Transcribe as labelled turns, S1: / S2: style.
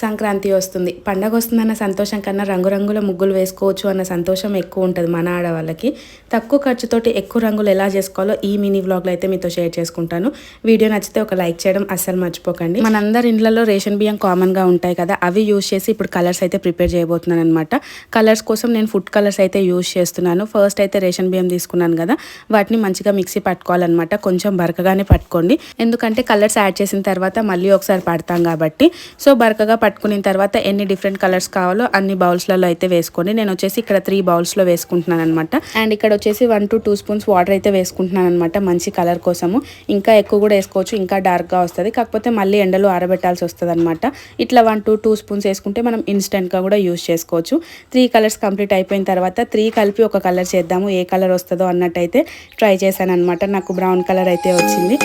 S1: సంక్రాంతి వస్తుంది. పండగ వస్తుందన్న సంతోషం కన్నా రంగురంగుల ముగ్గులు వేసుకోవచ్చు అన్న సంతోషం ఎక్కువ ఉంటుంది మన ఆడవాళ్ళకి. తక్కువ ఖర్చుతోటి ఎక్కువ రంగులు ఎలా చేసుకోవాలో ఈ మినీ వ్లాగ్లో అయితే మీతో షేర్ చేసుకుంటాను. వీడియో నచ్చితే ఒక లైక్ చేయడం అస్సలు మర్చిపోకండి. మనందరి ఇండ్లలో రేషన్ బియ్యం కామన్గా ఉంటాయి కదా, అవి యూజ్ చేసి ఇప్పుడు కలర్స్ అయితే ప్రిపేర్ చేయబోతున్నాను అనమాట. కలర్స్ కోసం నేను ఫుడ్ కలర్స్ అయితే యూజ్ చేస్తున్నాను. ఫస్ట్ అయితే రేషన్ బియ్యం తీసుకున్నాను కదా, వాటిని మంచిగా మిక్సీ పట్టుకోవాలన్నమాట. కొంచెం బరకగానే పట్టుకోండి, ఎందుకంటే కలర్స్ యాడ్ చేసిన తర్వాత మళ్ళీ ఒకసారి పడతాం కాబట్టి. సో బరకగా పట్టుకున్న తర్వాత ఎన్ని డిఫరెంట్ కలర్స్ కావాలో అన్ని బౌల్స్లలో అయితే వేసుకోండి. నేను వచ్చేసి ఇక్కడ 3 బౌల్స్లో వేసుకుంటున్నాను అనమాట. అండ్ ఇక్కడ వచ్చేసి 1 to 2 స్పూన్స్ వాటర్ అయితే వేసుకుంటున్నాను అనమాట, మంచి కలర్ కోసము. ఇంకా ఎక్కువ కూడా వేసుకోవచ్చు, ఇంకా డార్క్గా వస్తుంది. కాకపోతే మళ్ళీ ఎండలో ఆరబెట్టాల్సి వస్తుంది అనమాట. ఇట్లా 1 to 2 స్పూన్స్ వేసుకుంటే మనం ఇన్స్టెంట్గా కూడా యూజ్ చేసుకోవచ్చు. 3 కలర్స్ కంప్లీట్ అయిపోయిన తర్వాత 3 కలిపి ఒక కలర్ చేద్దాము, ఏ కలర్ వస్తుందో అన్నట్టయితే ట్రై చేశాను అనమాట. నాకు బ్రౌన్ కలర్ అయితే వచ్చింది.